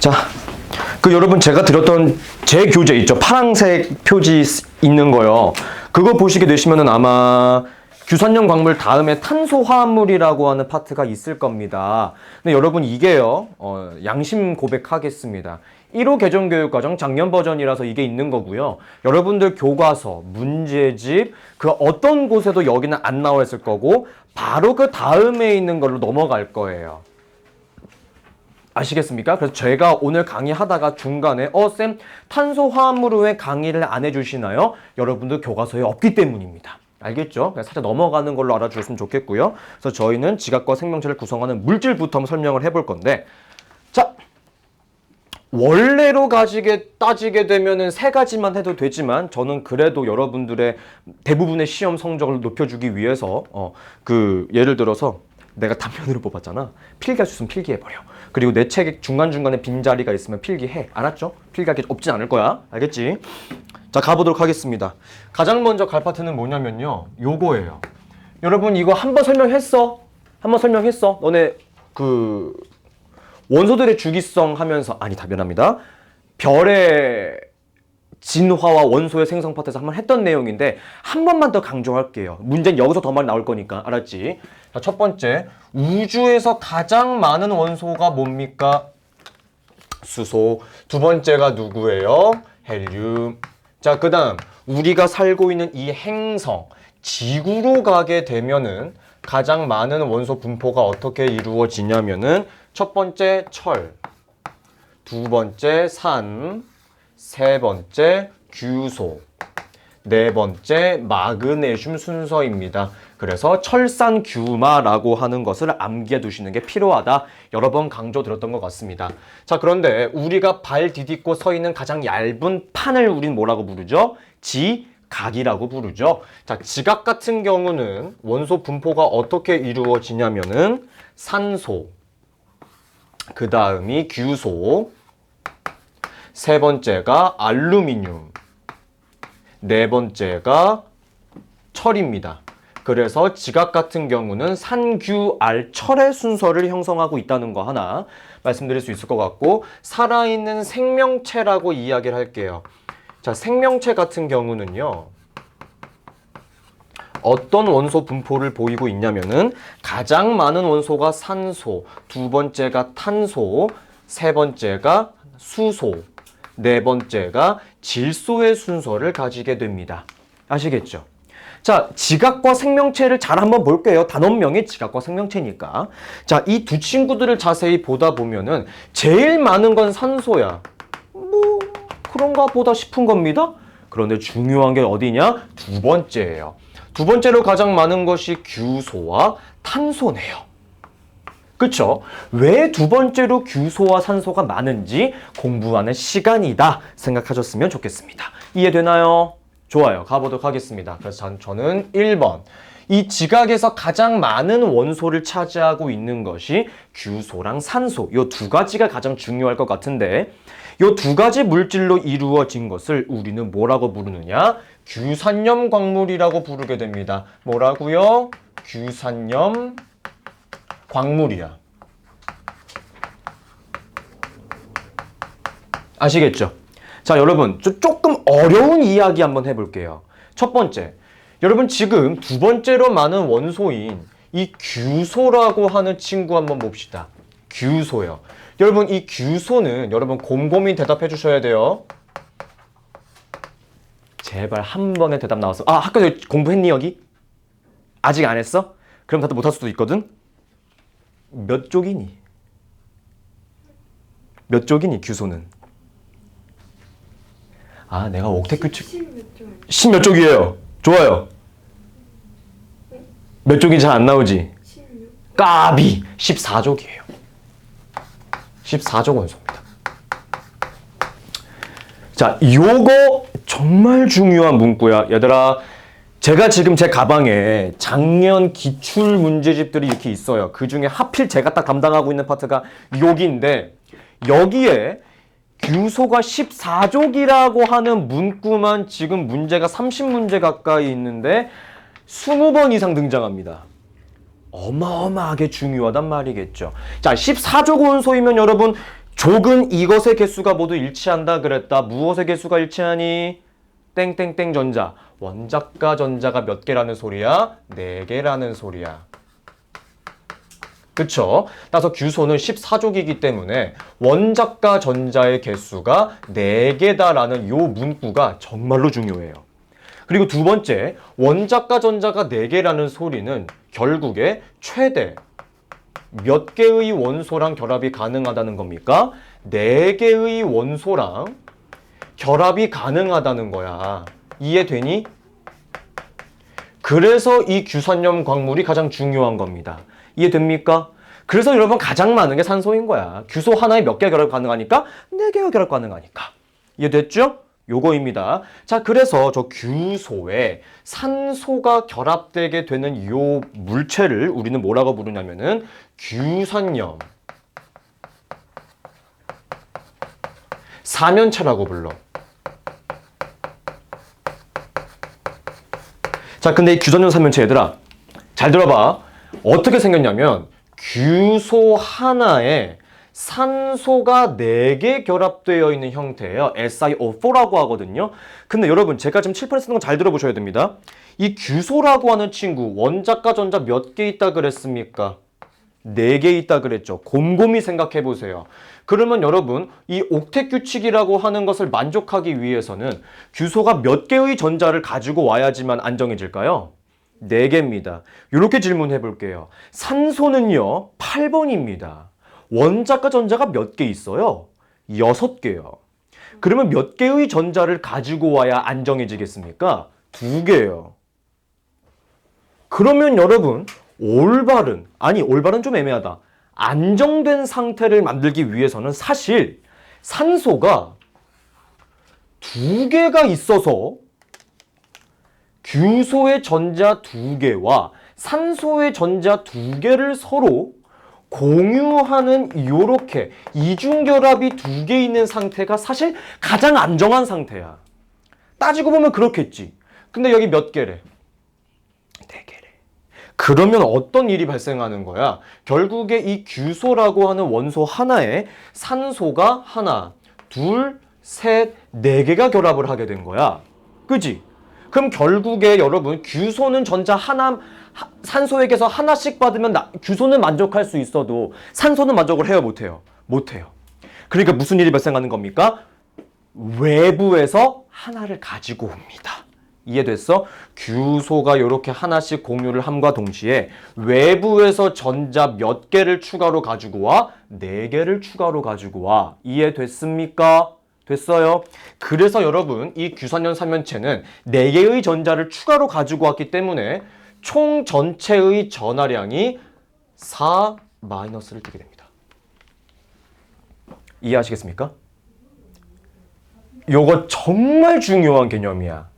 자, 여러분 제가 드렸던 제 교재 있죠? 파란색 표지 있는 거요. 그거 보시게 되시면은 아마 규산염 광물 다음에 탄소화합물이라고 하는 파트가 있을 겁니다. 근데 여러분 이게요, 양심 고백하겠습니다. 1호 개정교육과정 작년 버전이라서 이게 있는 거고요. 여러분들 교과서, 문제집, 그 어떤 곳에도 여기는 안 나와 있을 거고 바로 그 다음에 있는 걸로 넘어갈 거예요. 아시겠습니까? 그래서 제가 오늘 강의하다가 중간에 쌤 탄소화합물은 왜 강의를 안 해주시나요? 여러분들 교과서에 없기 때문입니다. 알겠죠? 살짝 넘어가는 걸로 알아주셨으면 좋겠고요. 그래서 저희는 지각과 생명체를 구성하는 물질부터 한번 설명을 해볼 건데, 자, 원래로 따지게 되면은 세 가지만 해도 되지만 저는 그래도 여러분들의 대부분의 시험 성적을 높여주기 위해서 예를 들어서 내가 단편으로 뽑았잖아. 필기할 수 있으면 필기해버려. 그리고 내 책 중간중간에 빈자리가 있으면 필기해. 알았죠? 필기할 게 없진 않을 거야. 알겠지? 자, 가보도록 하겠습니다. 가장 먼저 갈 파트는 뭐냐면요, 요거예요. 여러분 이거 한번 설명했어. 너네 원소들의 주기성 하면서 미안합니다. 별의 진화와 원소의 생성 파트에서 한번 했던 내용인데 한 번만 더 강조할게요. 문제는 여기서 더 많이 나올 거니까. 알았지? 자, 첫 번째, 우주에서 가장 많은 원소가 뭡니까? 수소. 두 번째가 누구예요? 헬륨. 자, 그 다음 우리가 살고 있는 이 행성 지구로 가게 되면은 가장 많은 원소 분포가 어떻게 이루어지냐면은 첫 번째 철, 두 번째 산, 세 번째 규소, 네 번째 마그네슘 순서입니다. 그래서 철산규마라고 하는 것을 암기해 두시는 게 필요하다. 여러 번 강조드렸던 것 같습니다. 자, 그런데 우리가 발 디딛고 서 있는 가장 얇은 판을 우린 뭐라고 부르죠? 지각이라고 부르죠. 자, 지각 같은 경우는 원소 분포가 어떻게 이루어지냐면은 산소, 그 다음이 규소, 세 번째가 알루미늄, 네 번째가 철입니다. 그래서 지각 같은 경우는 산규알철의 순서를 형성하고 있다는 거 하나 말씀드릴 수 있을 것 같고, 살아있는 생명체라고 이야기를 할게요. 자, 생명체 같은 경우는요, 어떤 원소 분포를 보이고 있냐면은 가장 많은 원소가 산소, 두 번째가 탄소, 세 번째가 수소, 네 번째가 질소의 순서를 가지게 됩니다. 아시겠죠? 자, 지각과 생명체를 잘 한번 볼게요. 단원명이 지각과 생명체니까. 자, 이 두 친구들을 자세히 보다 보면은 제일 많은 건 산소야. 그런가 보다 싶은 겁니다. 그런데 중요한 게 어디냐? 두 번째예요. 두 번째로 가장 많은 것이 규소와 탄소네요. 그쵸? 왜 두 번째로 규소와 산소가 많은지 공부하는 시간이다 생각하셨으면 좋겠습니다. 이해되나요? 좋아요. 가보도록 하겠습니다. 그래서 저는 1번. 이 지각에서 가장 많은 원소를 차지하고 있는 것이 규소랑 산소. 이 두 가지가 가장 중요할 것 같은데, 이 두 가지 물질로 이루어진 것을 우리는 뭐라고 부르느냐? 규산염 광물이라고 부르게 됩니다. 뭐라고요? 규산염 광물이야. 아시겠죠? 자, 여러분 조금 어려운 이야기 한번 해볼게요. 첫 번째, 여러분 지금 두 번째로 많은 원소인 이 규소라고 하는 친구 한번 봅시다. 규소요. 여러분 이 규소는 여러분 곰곰이 대답해 주셔야 돼요. 제발 한 번에 대답 나왔어. 학교에서 공부했니 여기? 아직 안 했어? 그럼 다들 못할 수도 있거든? 몇 쪽이니? 몇 쪽이니 규소는? 내가 옥태규칙 10몇 쪽이에요. 좋아요. 몇 쪽인지 잘 안 나오지? 16. 까비! 14쪽이에요. 14쪽 원소입니다. 자, 요거 정말 중요한 문구야. 얘들아, 제가 지금 제 가방에 작년 기출 문제집들이 이렇게 있어요. 그 중에 하필 제가 딱 담당하고 있는 파트가 여기인데, 여기에 규소가 14족이라고 하는 문구만 지금 문제가 30문제 가까이 있는데 20번 이상 등장합니다. 어마어마하게 중요하단 말이겠죠. 자, 14족 원소이면 여러분 족은 이것의 개수가 모두 일치한다 그랬다. 무엇의 개수가 일치하니? 땡땡땡 전자. 원자과 전자가 몇 개라는 소리야? 4개라는 소리야. 그쵸? 따라서 규소는 14족이기 때문에 원자과 전자의 개수가 4개다라는 요 문구가 정말로 중요해요. 그리고 두 번째, 원자과 전자가 4개라는 소리는 결국에 최대 몇 개의 원소랑 결합이 가능하다는 겁니까? 4개의 원소랑 결합이 가능하다는 거야. 이해되니? 그래서 이 규산염 광물이 가장 중요한 겁니다. 이해됩니까? 그래서 여러분 가장 많은 게 산소인 거야. 규소 하나에 몇 개 결합 가능하니까? 4개가 결합 가능하니까. 이해됐죠? 요거입니다. 자, 그래서 저 규소에 산소가 결합되게 되는 요 물체를 우리는 뭐라고 부르냐면은 규산염 사면체라고 불러. 자, 근데 이 규산염 사면체 얘들아, 잘 들어봐. 어떻게 생겼냐면 규소 하나에 산소가 4개 결합되어 있는 형태예요. SiO4라고 하거든요. 근데 여러분 제가 지금 칠판에 쓰는 건 잘 들어보셔야 됩니다. 이 규소라고 하는 친구 원자과 전자 몇 개 있다 그랬습니까? 4개 있다 그랬죠. 곰곰이 생각해 보세요. 그러면 여러분 이 옥텟 규칙이라고 하는 것을 만족하기 위해서는 규소가 몇 개의 전자를 가지고 와야지만 안정해질까요? 4개입니다. 이렇게 질문해 볼게요. 산소는요 8번입니다. 원자과 전자가 몇 개 있어요? 6개요. 그러면 몇 개의 전자를 가지고 와야 안정해지겠습니까? 2개요. 그러면 여러분 올바른 좀 애매하다. 안정된 상태를 만들기 위해서는 사실 산소가 2개가 있어서 규소의 전자 2개와 산소의 전자 2개를 서로 공유하는 요렇게 이중결합이 2개 있는 상태가 사실 가장 안정한 상태야. 따지고 보면 그렇겠지. 근데 여기 몇 개래? 4개래. 그러면 어떤 일이 발생하는 거야? 결국에 이 규소라고 하는 원소 하나에 산소가 하나, 둘, 셋, 4개가 결합을 하게 된 거야. 그지? 그럼 결국에 여러분 규소는 전자 하나, 산소에게서 하나씩 받으면 규소는 만족할 수 있어도 산소는 만족을 해요, 못해요? 못해요. 그러니까 무슨 일이 발생하는 겁니까? 외부에서 하나를 가지고 옵니다. 이해됐어? 규소가 이렇게 하나씩 공유를 함과 동시에 외부에서 전자 몇 개를 추가로 가지고 와? 4개를 추가로 가지고 와. 이해됐습니까? 됐어요? 그래서 여러분 이 규산염 사면체는 4개의 전자를 추가로 가지고 왔기 때문에 총 전체의 전하량이 4-를 띠게 됩니다. 이해하시겠습니까? 요거 정말 중요한 개념이야.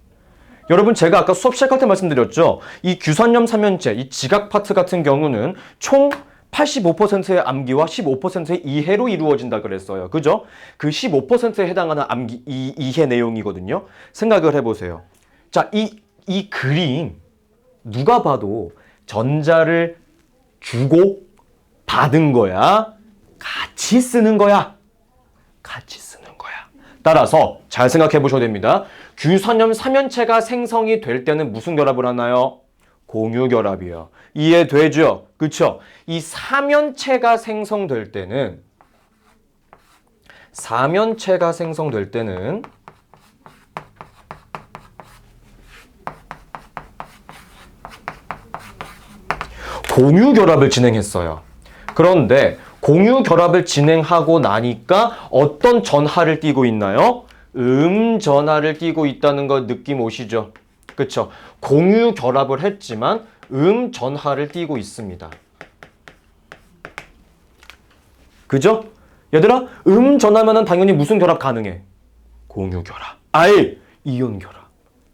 여러분 제가 아까 수업 시작할 때 말씀드렸죠? 이 규산염 사면체, 이 지각 파트 같은 경우는 총 85%의 암기와 15%의 이해로 이루어진다 그랬어요. 그죠? 그 15%에 해당하는 암기, 이해 내용이거든요. 생각을 해보세요. 자, 이 그림 누가 봐도 전자를 주고 받은 거야? 같이 쓰는 거야? 같이 쓰는 거야. 따라서 잘 생각해 보셔야 됩니다. 규산염 사면체가 생성이 될 때는 무슨 결합을 하나요? 공유결합이요. 이해되죠? 그쵸? 이 사면체가 생성될 때는 공유결합을 진행했어요. 그런데 공유결합을 진행하고 나니까 어떤 전하를 띠고 있나요? 전하를 띠고 있다는 거 느낌 오시죠? 그쵸? 공유결합을 했지만 전하를 띠고 있습니다. 그죠? 얘들아, 전하면은 당연히 무슨 결합 가능해? 공유결합. 이온결합.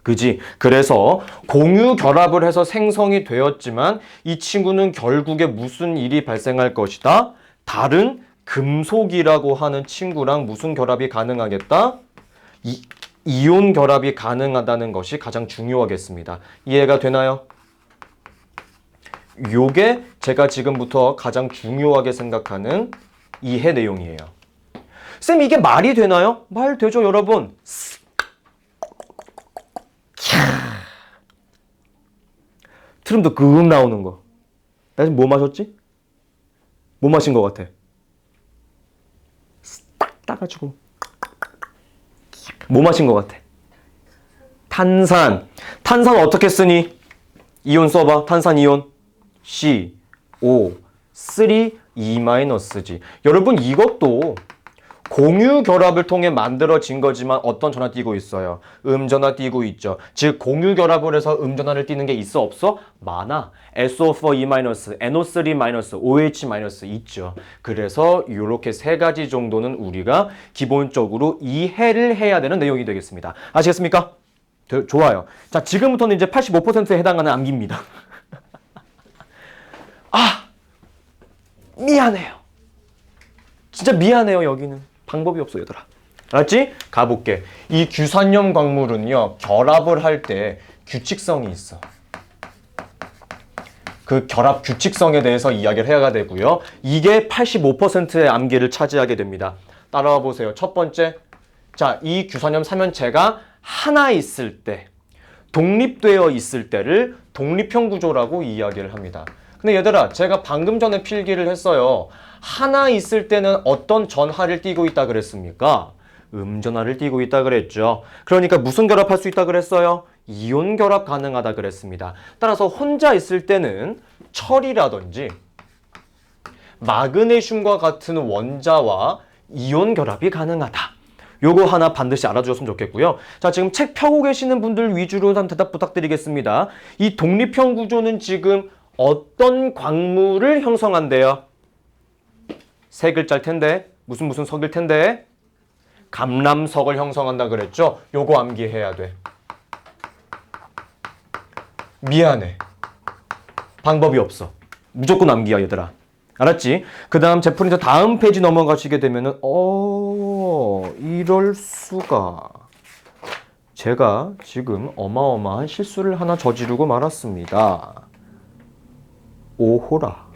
그지? 그래서 공유결합을 해서 생성이 되었지만 이 친구는 결국에 무슨 일이 발생할 것이다? 다른 금속이라고 하는 친구랑 무슨 결합이 가능하겠다? 이온 결합이 가능하다는 것이 가장 중요하겠습니다. 이해가 되나요? 요게 제가 지금부터 가장 중요하게 생각하는 이해 내용이에요. 쌤, 이게 말이 되나요? 말 되죠, 여러분. 트름도 그음 나오는 거. 나 지금 뭐 마셨지? 뭐 마신 것 같아? 딱 따가지고. 뭐 마신 것 같아? 탄산. 탄산 어떻게 쓰니? 이온 써봐. 탄산 이온. C, O, 3, E-G. 여러분, 이것도 공유 결합을 통해 만들어진 거지만 어떤 전화 띄고 있어요? 음전화 띄고 있죠. 즉 공유 결합을 해서 음전화를 띄는 게 있어 없어? 많아. SO4E-, NO3-, OH- 있죠. 그래서 이렇게 세 가지 정도는 우리가 기본적으로 이해를 해야 되는 내용이 되겠습니다. 아시겠습니까? 좋아요. 자, 지금부터는 이제 85%에 해당하는 암기입니다. 아, 미안해요. 진짜 미안해요, 여기는. 방법이 없어, 얘들아. 알았지? 가볼게. 이 규산염 광물은요, 결합을 할 때 규칙성이 있어. 그 결합 규칙성에 대해서 이야기를 해야 되고요. 이게 85%의 암기를 차지하게 됩니다. 따라와 보세요. 첫 번째. 자, 이 규산염 삼연체가 하나 있을 때, 독립되어 있을 때를 독립형 구조라고 이야기를 합니다. 근데 얘들아, 제가 방금 전에 필기를 했어요. 하나 있을 때는 어떤 전하를 띠고 있다 그랬습니까? 음전하를 띠고 있다 그랬죠. 그러니까 무슨 결합할 수 있다 그랬어요? 이온 결합 가능하다 그랬습니다. 따라서 혼자 있을 때는 철이라든지 마그네슘과 같은 원자와 이온 결합이 가능하다. 요거 하나 반드시 알아주셨으면 좋겠고요. 자, 지금 책 펴고 계시는 분들 위주로 한번 대답 부탁드리겠습니다. 이 독립형 구조는 지금 어떤 광물을 형성한대요? 세 글자일 텐데 무슨 석일 텐데 감람석을 형성한다 그랬죠? 요거 암기해야 돼. 미안해. 방법이 없어. 무조건 암기야, 얘들아. 알았지? 그 다음 제프린터 다음 페이지 넘어가시게 되면은 이럴 수가. 제가 지금 어마어마한 실수를 하나 저지르고 말았습니다. 오호라.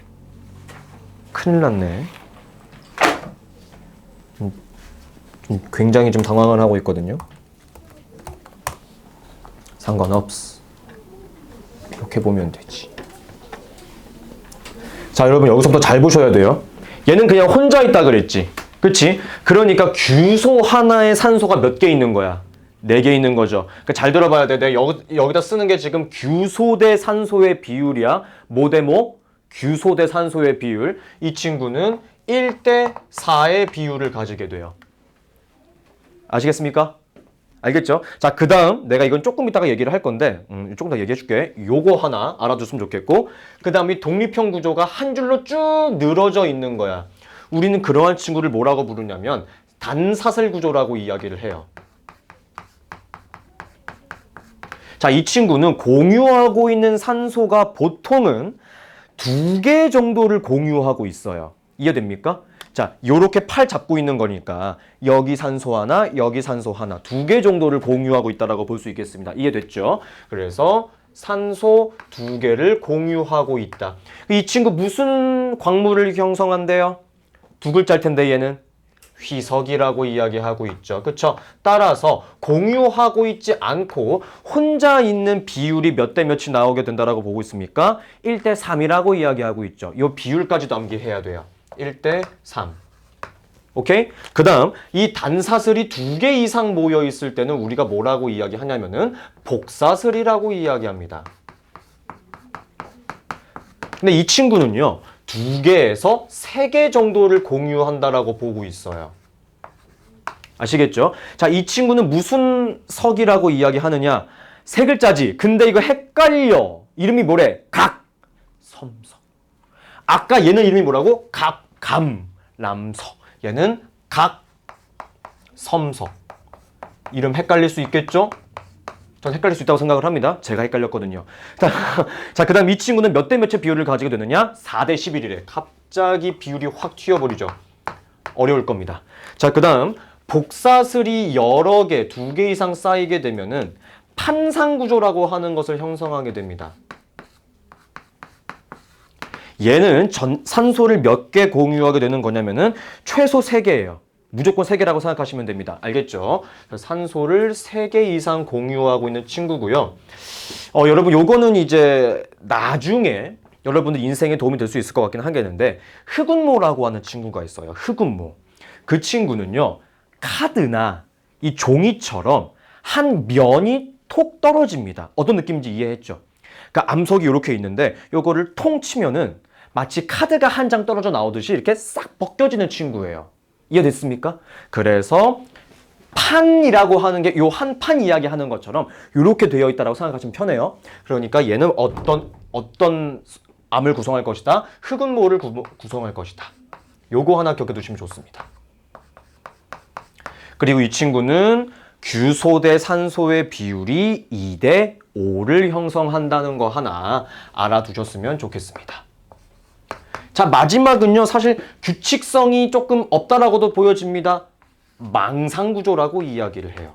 큰일 났네. 굉장히 좀 당황을 하고 있거든요. 상관없어. 이렇게 보면 되지. 자, 여러분 여기서부터 잘 보셔야 돼요. 얘는 그냥 혼자 있다 그랬지. 그치? 그러니까 규소 하나에 산소가 몇 개 있는 거야? 4개 있는 거죠. 그러니까 잘 들어봐야 돼. 내가 여기다 쓰는 게 지금 규소 대 산소의 비율이야. 뭐 대 뭐? 규소 대 산소의 비율. 이 친구는 1대 4의 비율을 가지게 돼요. 아시겠습니까? 알겠죠? 자, 그 다음 내가 이건 조금 이따가 얘기를 할 건데 조금 더 얘기해 줄게. 요거 하나 알아줬으면 좋겠고, 그 다음 이 독립형 구조가 한 줄로 쭉 늘어져 있는 거야. 우리는 그러한 친구를 뭐라고 부르냐면 단사슬 구조라고 이야기를 해요. 자, 이 친구는 공유하고 있는 산소가 보통은 2개 정도를 공유하고 있어요. 이해됩니까? 자, 요렇게 팔 잡고 있는 거니까 여기 산소 하나, 여기 산소 하나, 2개 정도를 공유하고 있다라고 볼 수 있겠습니다. 이해됐죠? 그래서 산소 2개를 공유하고 있다. 이 친구 무슨 광물을 형성한대요? 2글자일 텐데 얘는 휘석이라고 이야기하고 있죠. 그쵸? 따라서 공유하고 있지 않고 혼자 있는 비율이 몇 대 몇이 나오게 된다라고 보고 있습니까? 1대 3이라고 이야기하고 있죠. 이 비율까지도 암기해야 돼요. 1대 3. 오케이? 그 다음 이 단사슬이 2개 이상 모여 있을 때는 우리가 뭐라고 이야기하냐면은 복사슬이라고 이야기합니다. 근데 이 친구는요 2개에서 3개 정도를 공유한다라고 보고 있어요. 아시겠죠? 자, 이 친구는 무슨 석이라고 이야기하느냐? 3글자지. 근데 이거 헷갈려. 이름이 뭐래? 각섬석. 아까 얘는 이름이 뭐라고? 각감람석. 얘는 각섬석. 이름 헷갈릴 수 있겠죠? 전 헷갈릴 수 있다고 생각을 합니다. 제가 헷갈렸거든요. 자, 그 다음 이 친구는 몇 대 몇의 비율을 가지게 되느냐? 4대 11이래. 갑자기 비율이 확 튀어버리죠. 어려울 겁니다. 자, 그 다음 복사슬이 여러 개, 2개 이상 쌓이게 되면은 판상구조라고 하는 것을 형성하게 됩니다. 얘는 산소를 몇 개 공유하게 되는 거냐면은 최소 3개예요. 무조건 3개라고 생각하시면 됩니다. 알겠죠? 산소를 3개 이상 공유하고 있는 친구고요. 여러분 요거는 이제 나중에 여러분들 인생에 도움이 될 수 있을 것 같긴 하겠는데 흑운모라고 하는 친구가 있어요. 흑운모. 그 친구는요. 카드나 이 종이처럼 한 면이 톡 떨어집니다. 어떤 느낌인지 이해했죠? 그러니까 암석이 이렇게 있는데 요거를 통 치면은 마치 카드가 한 장 떨어져 나오듯이 이렇게 싹 벗겨지는 친구예요. 이해됐습니까? 그래서 판이라고 하는 게 요 한 판 이야기 하는 것처럼 이렇게 되어 있다고 생각하시면 편해요. 그러니까 얘는 어떤 암을 구성할 것이다. 흑운모를 구성할 것이다. 요거 하나 기억해 두시면 좋습니다. 그리고 이 친구는 규소 대 산소의 비율이 2대 5를 형성한다는 거 하나 알아두셨으면 좋겠습니다. 자, 마지막은요. 사실 규칙성이 조금 없다라고도 보여집니다. 망상구조라고 이야기를 해요.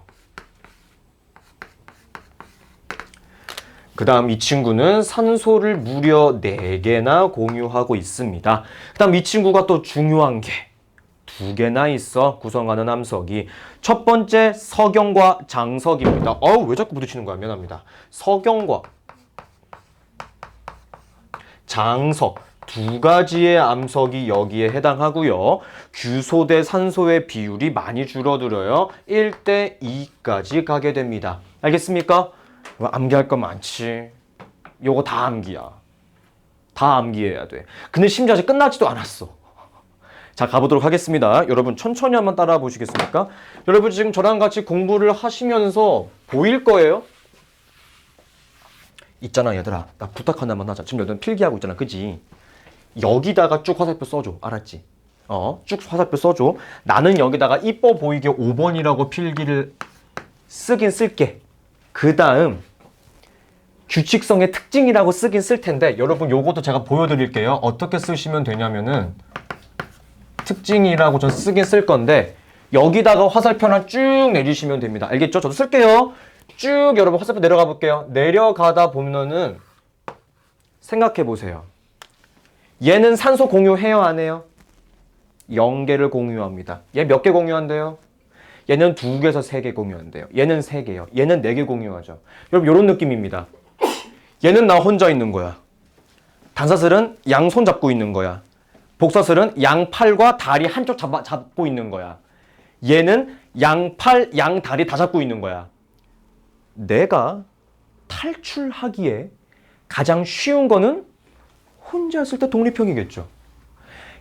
그 다음 이 친구는 산소를 무려 4개나 공유하고 있습니다. 그 다음 이 친구가 또 중요한 게 2개나 있어 구성하는 암석이. 첫 번째 석영과 장석입니다. 왜 자꾸 부딪히는 거야? 미안합니다. 석영과 장석 2가지의 암석이 여기에 해당하고요. 규소 대 산소의 비율이 많이 줄어들어요. 1대 2까지 가게 됩니다. 알겠습니까? 암기할 거 많지. 요거 다 암기야. 다 암기해야 돼. 근데 심지어 아직 끝나지도 않았어. 자, 가보도록 하겠습니다. 여러분 천천히 한번 따라와 보시겠습니까? 여러분 지금 저랑 같이 공부를 하시면서 보일 거예요. 있잖아 얘들아. 나 부탁 하나만 하자. 지금 너희들 필기하고 있잖아. 그지? 여기다가 쭉 화살표 써줘. 알았지? 쭉 화살표 써줘. 나는 여기다가 이뻐 보이게 5번이라고 필기를 쓰긴 쓸게. 그 다음 규칙성의 특징이라고 쓰긴 쓸 텐데 여러분 요것도 제가 보여드릴게요. 어떻게 쓰시면 되냐면은 특징이라고 전 쓰긴 쓸 건데 여기다가 화살표 하나 쭉 내주시면 됩니다. 알겠죠? 저도 쓸게요. 쭉 여러분 화살표 내려가 볼게요. 내려가다 보면은 생각해 보세요. 얘는 산소 공유해요 안 해요? 0개를 공유합니다. 얘 몇 개 공유한대요? 얘는 2개에서 3개 공유한대요. 얘는 3개요. 얘는 4개 공유하죠. 여러분 이런 느낌입니다. 얘는 나 혼자 있는 거야. 단사슬은 양손 잡고 있는 거야. 복사슬은 양팔과 다리 한쪽 잡고 있는 거야. 얘는 양팔, 양다리 다 잡고 있는 거야. 내가 탈출하기에 가장 쉬운 거는 혼자 있을 때 독립형이겠죠.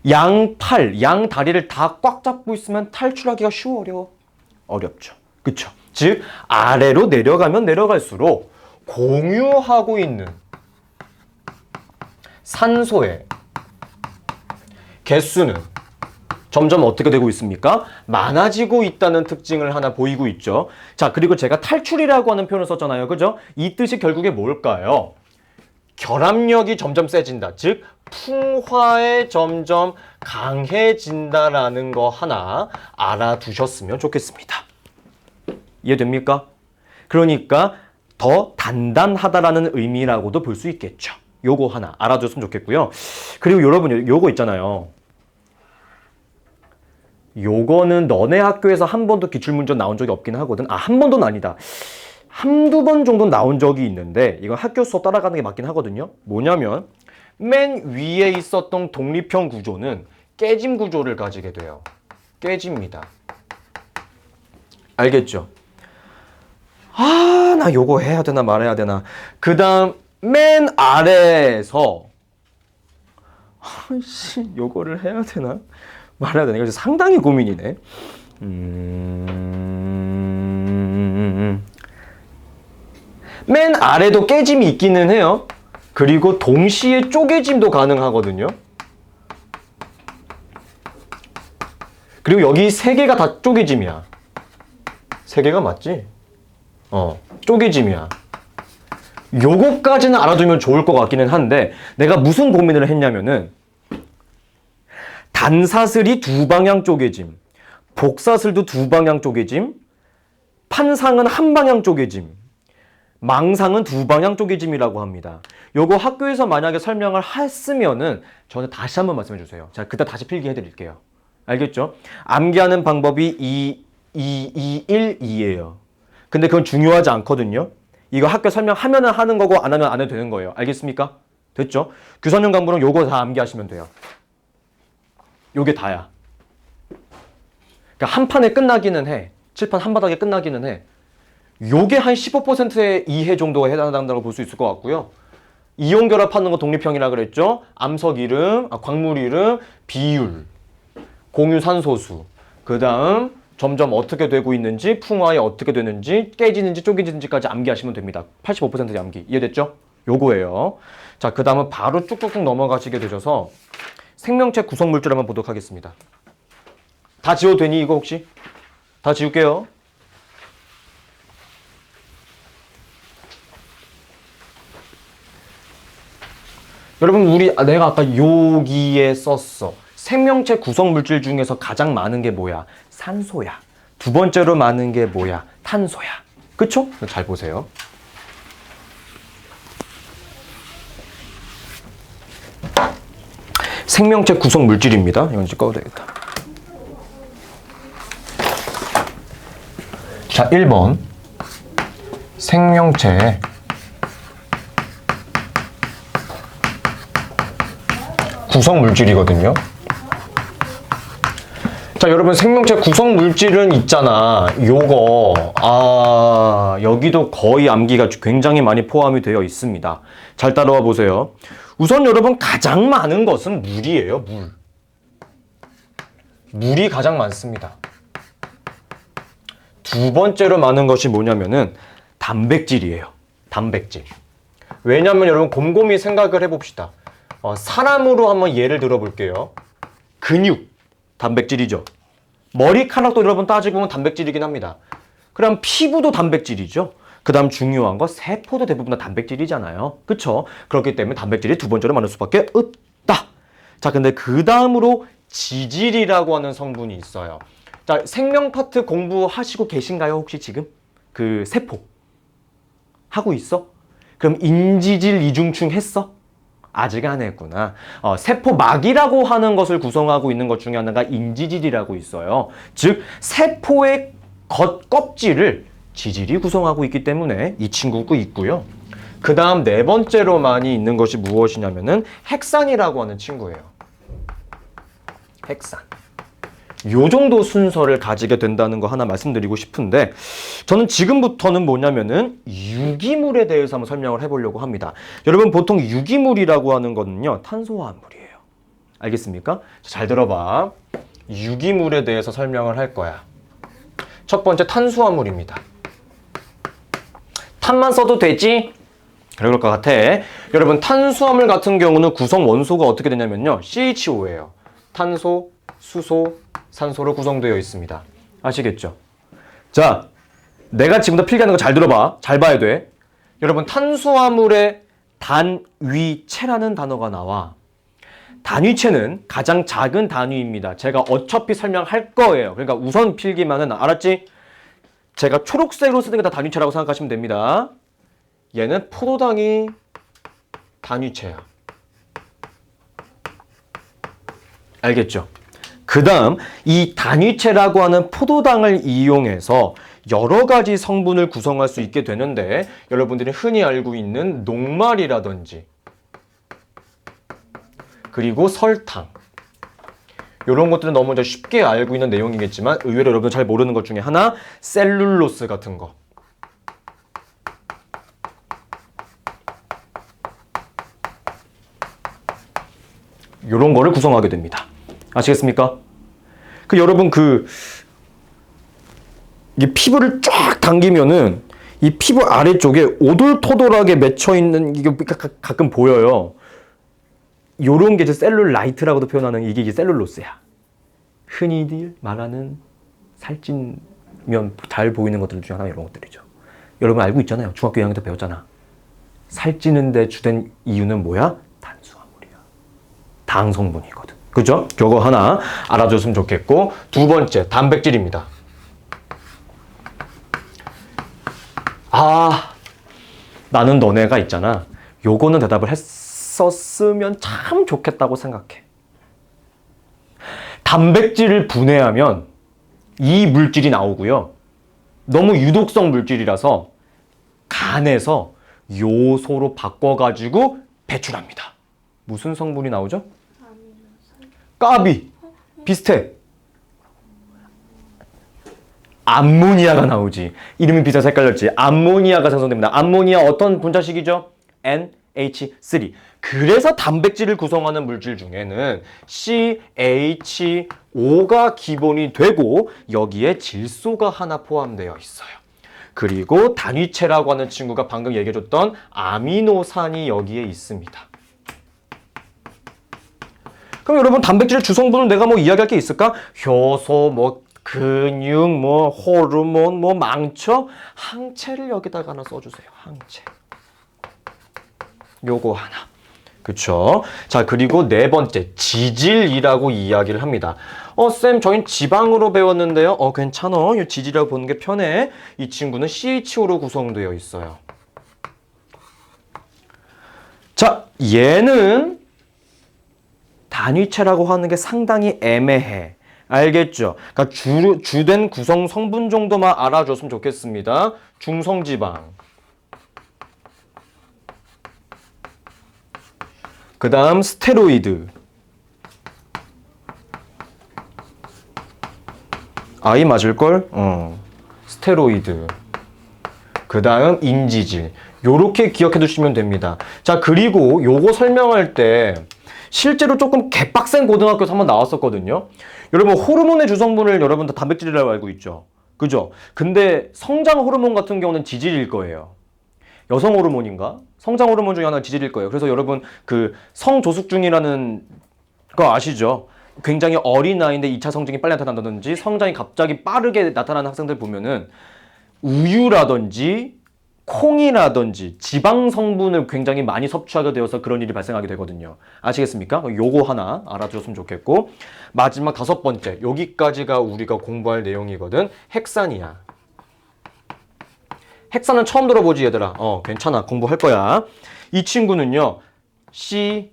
양팔, 양다리를 다 꽉 잡고 있으면 탈출하기가 쉬워, 어려워? 어렵죠. 그쵸? 즉 아래로 내려가면 내려갈수록 공유하고 있는 산소의 개수는 점점 어떻게 되고 있습니까? 많아지고 있다는 특징을 하나 보이고 있죠. 자, 그리고 제가 탈출이라고 하는 표현을 썼잖아요. 그죠? 이 뜻이 결국에 뭘까요? 결합력이 점점 세진다. 즉 풍화에 점점 강해진다라는 거 하나 알아두셨으면 좋겠습니다. 이해됩니까? 그러니까 더 단단하다라는 의미라고도 볼 수 있겠죠. 요거 하나 알아두셨으면 좋겠고요. 그리고 여러분 요거 있잖아요. 요거는 너네 학교에서 한 번도 기출문제 나온 적이 없긴 하거든. 한 번도는 아니다. 한두 번 정도 나온 적이 있는데 이건 학교 수업 따라가는 게 맞긴 하거든요. 뭐냐면 맨 위에 있었던 독립형 구조는 깨짐 구조를 가지게 돼요. 깨집니다. 알겠죠? 나 요거 해야 되나 말해야 되나. 그 다음 맨 아래에서 요거를 해야 되나 말해야 되나. 이거 상당히 고민이네. 맨 아래도 깨짐이 있기는 해요. 그리고 동시에 쪼개짐도 가능하거든요. 그리고 여기 3개가 다 쪼개짐이야. 3개가 맞지? 쪼개짐이야. 요거까지는 알아두면 좋을 것 같기는 한데 내가 무슨 고민을 했냐면은 단사슬이 2방향 쪼개짐, 복사슬도 2방향 쪼개짐, 판상은 1방향 쪼개짐, 망상은 2방향 쪼개짐이라고 합니다. 요거 학교에서 만약에 설명을 했으면은 저한테 다시 한번 말씀해 주세요. 제가 그때 다시 필기해 드릴게요. 알겠죠? 암기하는 방법이 2예요. 근데 그건 중요하지 않거든요. 이거 학교 설명하면은 하는 거고 안 하면 안 해도 되는 거예요. 알겠습니까? 됐죠? 규선형 강부는 요거 다 암기하시면 돼요. 요게 다야. 그러니까 한 판에 끝나기는 해. 칠판 한 바닥에 끝나기는 해. 요게 한 15%의 이해 정도가 해당한다고 볼 수 있을 것 같고요. 이온 결합하는 거 독립형이라 그랬죠? 암석 이름, 광물 이름, 비율, 공유 산소수. 그 다음 점점 어떻게 되고 있는지, 풍화에 어떻게 되는지, 깨지는지 쪼개지는지까지 암기하시면 됩니다. 85%의 암기. 이해됐죠? 요거예요. 자, 그 다음은 바로 쭉쭉쭉 넘어가시게 되셔서 생명체 구성물질 한번 보도록 하겠습니다. 다 지워도 되니 이거 혹시? 다 지울게요. 여러분 내가 아까 여기에 썼어. 생명체 구성물질 중에서 가장 많은 게 뭐야? 산소야. 두 번째로 많은 게 뭐야? 탄소야. 그쵸? 잘 보세요. 생명체 구성물질입니다. 이건 이제 꺼도 되겠다. 자, 1번. 생명체 구성물질이거든요. 자, 여러분 생명체 구성물질은 있잖아. 요거 여기도 거의 암기가 굉장히 많이 포함이 되어 있습니다. 잘 따라와 보세요. 우선 여러분 가장 많은 것은 물이에요. 물이 가장 많습니다. 두 번째로 많은 것이 뭐냐면은 단백질이에요. 단백질. 왜냐면 여러분 곰곰이 생각을 해봅시다. 사람으로 한번 예를 들어볼게요. 근육, 단백질이죠. 머리카락도 여러분 따지고 보면 단백질이긴 합니다. 그럼 피부도 단백질이죠. 그 다음 중요한 거 세포도 대부분 다 단백질이잖아요. 그쵸? 그렇기 때문에 단백질이 두 번째로 많을 수밖에 없다. 자, 근데 그 다음으로 지질이라고 하는 성분이 있어요. 자, 생명 파트 공부하시고 계신가요? 혹시 지금? 그 세포 하고 있어? 그럼 인지질 이중충 했어? 아직 안 했구나. 세포막이라고 하는 것을 구성하고 있는 것 중에 하나가 인지질이라고 있어요. 즉 세포의 껍질을 지질이 구성하고 있기 때문에 이 친구도 있고요. 그 다음 네 번째로 많이 있는 것이 무엇이냐면은 핵산이라고 하는 친구예요. 핵산. 요 정도 순서를 가지게 된다는 거 하나 말씀드리고 싶은데, 저는 지금부터는 뭐냐면은 유기물에 대해서 한번 설명을 해보려고 합니다. 여러분 보통 유기물이라고 하는 거는요 탄소화합물이에요. 알겠습니까? 잘 들어봐. 유기물에 대해서 설명을 할 거야. 첫 번째 탄수화물입니다. 탄만 써도 되지? 그럴 것 같아. 여러분 탄수화물 같은 경우는 구성 원소가 어떻게 되냐면요 CHO예요. 탄소, 수소, 산소로 구성되어 있습니다. 아시겠죠? 자, 내가 지금부터 필기하는 거 잘 들어봐. 잘 봐야 돼. 여러분 탄수화물의 단위체라는 단어가 나와. 단위체는 가장 작은 단위입니다. 제가 어차피 설명할 거예요. 그러니까 우선 필기만은 알았지? 제가 초록색으로 쓰는 게 다 단위체라고 생각하시면 됩니다. 얘는 포도당이 단위체야. 알겠죠? 그 다음 이 단위체라고 하는 포도당을 이용해서 여러 가지 성분을 구성할 수 있게 되는데, 여러분들이 흔히 알고 있는 녹말이라든지 그리고 설탕, 이런 것들은 너무 이제 쉽게 알고 있는 내용이겠지만 의외로 여러분 잘 모르는 것 중에 하나 셀룰로스 같은 거. 이런 거를 구성하게 됩니다. 아시겠습니까? 여러분 이게 피부를 쫙 당기면은 이 피부 아래쪽에 오돌토돌하게 맺혀 있는 이게 가끔 보여요. 요런 게 이제 셀룰라이트라고도 표현하는 이게 셀룰로스야. 흔히들 말하는 살찐면 잘 보이는 것들 중에 하나 이런 것들이죠. 여러분 알고 있잖아요. 중학교 2학년 때 배웠잖아. 살찌는데 주된 이유는 뭐야? 탄수화물이야. 당 성분이거든. 그죠? 요거 하나 알아줬으면 좋겠고, 두 번째 단백질입니다. 나는 너네가 있잖아. 요거는 대답을 했었으면 참 좋겠다고 생각해. 단백질을 분해하면 이 물질이 나오고요. 너무 유독성 물질이라서 간에서 요소로 바꿔가지고 배출합니다. 무슨 성분이 나오죠? 까비. 비슷해. 암모니아가 나오지. 이름이 비슷해서 헷갈렸지. 암모니아가 생성됩니다. 암모니아 어떤 분자식이죠? NH3. 그래서 단백질을 구성하는 물질 중에는 CHO가 기본이 되고 여기에 질소가 하나 포함되어 있어요. 그리고 단위체라고 하는 친구가 방금 얘기해줬던 아미노산이 여기에 있습니다. 그럼 여러분 단백질 주성분을 내가 뭐 이야기할 게 있을까? 효소, 뭐 근육, 뭐 호르몬, 뭐 망초, 항체를 여기다가 하나 써주세요. 항체. 요거 하나. 그쵸? 자, 그리고 네 번째, 지질이라고 이야기를 합니다. 쌤, 저희는 지방으로 배웠는데요. 괜찮아. 이 지질이라고 보는 게 편해. 이 친구는 CHO로 구성되어 있어요. 자, 얘는 단위체라고 하는 게 상당히 애매해. 알겠죠? 그러니까 주된 구성 성분 정도만 알아줬으면 좋겠습니다. 중성지방. 그 다음 스테로이드. 아이 맞을걸? 스테로이드. 그 다음 인지질. 요렇게 기억해 두시면 됩니다. 자, 그리고 요거 설명할 때 실제로 조금 개빡센 고등학교에서 한번 나왔었거든요. 여러분 호르몬의 주성분을 여러분 다 단백질이라고 알고 있죠. 그죠? 근데 성장 호르몬 같은 경우는 지질일 거예요. 여성 호르몬인가? 성장 호르몬 중에 하나가 지질일 거예요. 그래서 여러분 그 성조숙중이라는 거 아시죠? 굉장히 어린 나이인데 2차 성징이 빨리 나타난다든지 성장이 갑자기 빠르게 나타나는 학생들 보면은 우유라든지 콩이라든지 지방 성분을 굉장히 많이 섭취하게 되어서 그런 일이 발생하게 되거든요. 아시겠습니까? 요거 하나 알아두셨으면 좋겠고, 마지막 다섯 번째, 여기까지가 우리가 공부할 내용이거든. 헥산이야. 헥산은 처음 들어보지 얘들아. 괜찮아. 공부할 거야. 이 친구는요. CHO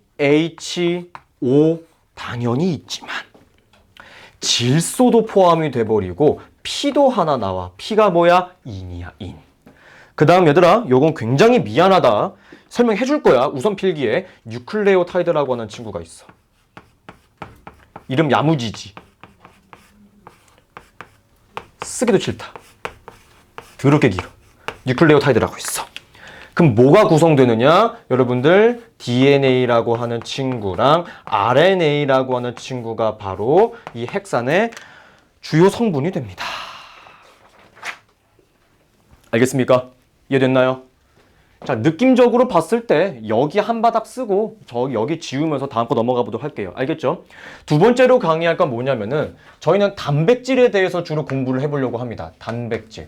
당연히 있지만 질소도 포함이 돼버리고 피도 하나 나와. 피가 뭐야? 인이야, 인. 그 다음 얘들아, 요건 굉장히 미안하다. 설명해 줄 거야. 우선 필기에 뉴클레오타이드라고 하는 친구가 있어. 이름 야무지지. 쓰기도 싫다. 더럽게 길어. 뉴클레오타이드라고 있어. 그럼 뭐가 구성되느냐? 여러분들 DNA라고 하는 친구랑 RNA라고 하는 친구가 바로 이 헥산의 주요 성분이 됩니다. 알겠습니까? 이해됐나요? 자, 느낌적으로 봤을 때 여기 한 바닥 쓰고 여기 지우면서 다음 거 넘어가 보도록 할게요. 알겠죠? 두 번째로 강의할 건 뭐냐면은 저희는 단백질에 대해서 주로 공부를 해보려고 합니다. 단백질.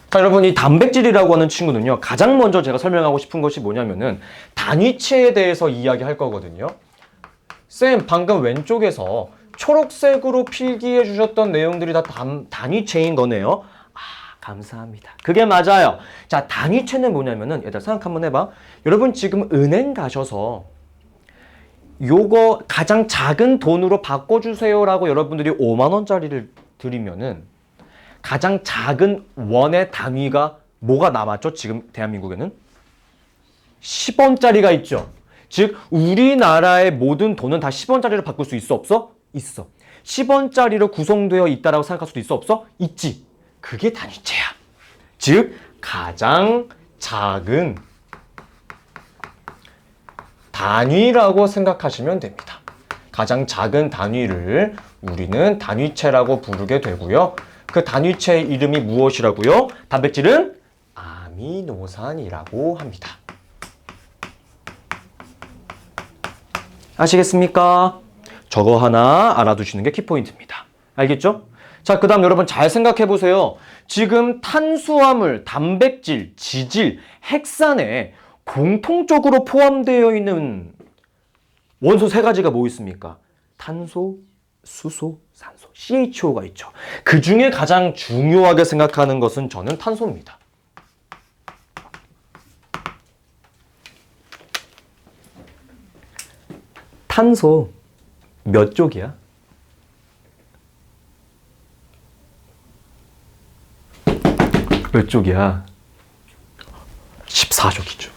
자, 여러분 이 단백질이라고 하는 친구는요. 가장 먼저 제가 설명하고 싶은 것이 뭐냐면은 단위체에 대해서 이야기할 거거든요. 쌤, 방금 왼쪽에서 초록색으로 필기해 주셨던 내용들이 다 단위체인 거네요. 감사합니다. 그게 맞아요. 자, 단위체는 뭐냐면은 얘들아 생각 한번 해봐. 여러분 지금 은행 가셔서 요거 가장 작은 돈으로 바꿔주세요라고 여러분들이 5만 원짜리를 드리면은 가장 작은 원의 단위가 뭐가 남았죠? 지금 대한민국에는 10원짜리가 있죠. 즉 우리나라의 모든 돈은 다 10원짜리로 바꿀 수 있어 없어? 있어. 10원짜리로 구성되어 있다라고 생각할 수도 있어 없어? 있지. 그게 단위체야. 즉 가장 작은 단위라고 생각하시면 됩니다. 가장 작은 단위를 우리는 단위체라고 부르게 되고요. 그 단위체의 이름이 무엇이라고요? 단백질은 아미노산이라고 합니다. 아시겠습니까? 저거 하나 알아두시는 게 키포인트입니다. 알겠죠? 자, 그 다음 여러분 잘 생각해 보세요. 지금 탄수화물, 단백질, 지질, 헥산에 공통적으로 포함되어 있는 원소 세 가지가 뭐 있습니까? 탄소, 수소, 산소, CHO가 있죠. 그 중에 가장 중요하게 생각하는 것은 저는 탄소입니다. 탄소 몇 쪽이야? 몇 쪽이야? 14쪽이죠.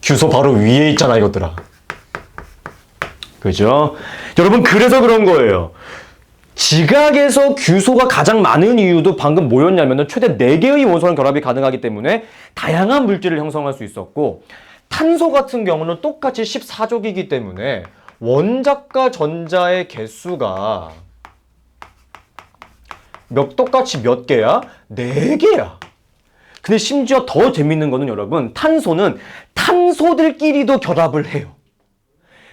규소 바로 위에 있잖아, 이것들아. 그죠? 여러분, 그래서 그런 거예요. 지각에서 규소가 가장 많은 이유도 방금 뭐였냐면 최대 4개의 원소랑 결합이 가능하기 때문에 다양한 물질을 형성할 수 있었고, 탄소 같은 경우는 똑같이 14족이기 때문에 원자과 전자의 개수가 똑같이 몇 개야? 4개야. 근데 심지어 더 재밌는 거는 여러분, 탄소는 탄소들끼리도 결합을 해요.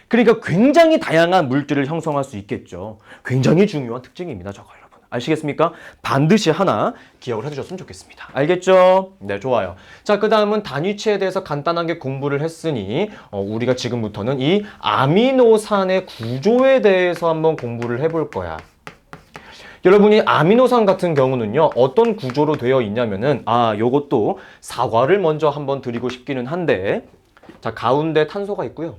그러니까 굉장히 다양한 물질을 형성할 수 있겠죠. 굉장히 중요한 특징입니다, 저거 여러분. 아시겠습니까? 반드시 하나 기억을 해주셨으면 좋겠습니다. 알겠죠? 네, 좋아요. 자, 그 다음은 단위치에 대해서 간단하게 공부를 했으니 우리가 지금부터는 이 아미노산의 구조에 대해서 한번 공부를 해볼 거야. 여러분이 아미노산 같은 경우는요, 어떤 구조로 되어 있냐면은, 요것도 사과를 먼저 한번 드리고 싶기는 한데, 자, 가운데 탄소가 있고요.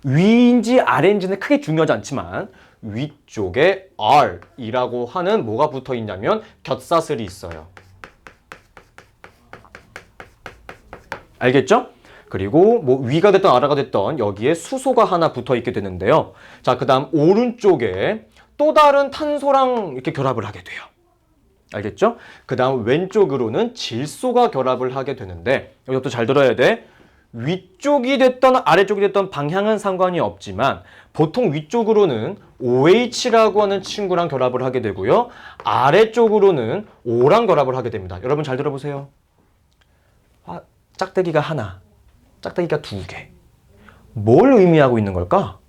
위인지 아래인지는 크게 중요하지 않지만, 위쪽에 R이라고 하는 뭐가 붙어 있냐면, 곁사슬이 있어요. 알겠죠? 그리고 뭐 위가 됐던 아래가 됐던 여기에 수소가 하나 붙어 있게 되는데요. 자, 그 다음 오른쪽에 또 다른 탄소랑 이렇게 결합을 하게 돼요. 알겠죠? 그 다음 왼쪽으로는 질소가 결합을 하게 되는데, 이것도 잘 들어야 돼. 위쪽이 됐던 아래쪽이 됐던 방향은 상관이 없지만 보통 위쪽으로는 OH라고 하는 친구랑 결합을 하게 되고요. 아래쪽으로는 O랑 결합을 하게 됩니다. 여러분 잘 들어보세요. 짝대기가 하나, 짝대기가 2개. 뭘 의미하고 있는 걸까?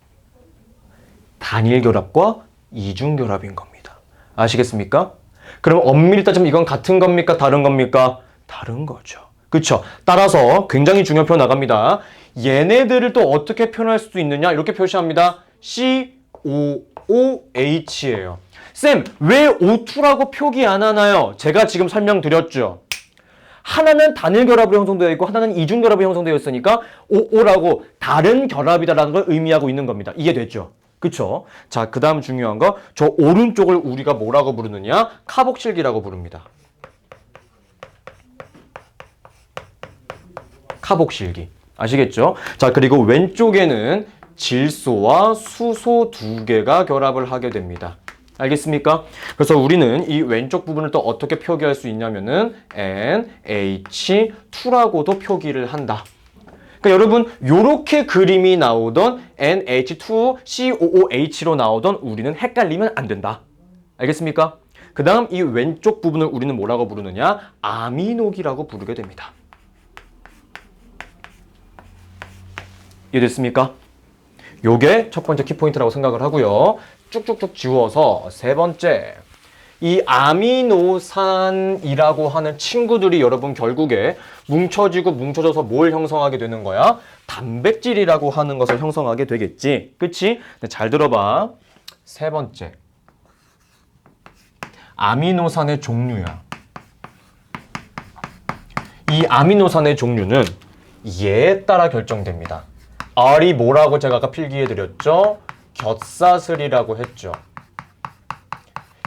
단일 결합과 이중 결합인 겁니다. 아시겠습니까? 그럼 엄밀히 따지면 이건 같은 겁니까? 다른 겁니까? 다른 거죠. 그쵸? 따라서 굉장히 중요한 표현 나갑니다. 얘네들을 또 어떻게 표현할 수도 있느냐? 이렇게 표시합니다. COOH예요. 쌤, 왜 O2라고 표기 안 하나요? 제가 지금 설명드렸죠. 하나는 단일 결합으로 형성되어 있고 하나는 이중 결합으로 형성되어 있으니까 OO라고 다른 결합이다라는 걸 의미하고 있는 겁니다. 이해됐죠? 그쵸? 자, 그 다음 중요한 거, 저 오른쪽을 우리가 뭐라고 부르느냐? 카복실기라고 부릅니다. 카복실기. 아시겠죠? 자, 그리고 왼쪽에는 질소와 수소 2개가 결합을 하게 됩니다. 알겠습니까? 그래서 우리는 이 왼쪽 부분을 또 어떻게 표기할 수 있냐면은 NH2라고도 표기를 한다. 그러니까 여러분, 요렇게 그림이 나오던 NH2COOH로 나오던 우리는 헷갈리면 안 된다. 알겠습니까? 그 다음 이 왼쪽 부분을 우리는 뭐라고 부르느냐? 아미노기라고 부르게 됩니다. 이해됐습니까? 요게 첫 번째 키포인트라고 생각을 하고요. 쭉쭉쭉 지워서 세 번째, 이 아미노산이라고 하는 친구들이 여러분 결국에 뭉쳐지고 뭉쳐져서 뭘 형성하게 되는 거야? 단백질이라고 하는 것을 형성하게 되겠지. 그치? 잘 들어봐. 세 번째, 아미노산의 종류야. 이 아미노산의 종류는 얘에 따라 결정됩니다. R이 뭐라고 제가 아까 필기해드렸죠? 곁사슬이라고 했죠.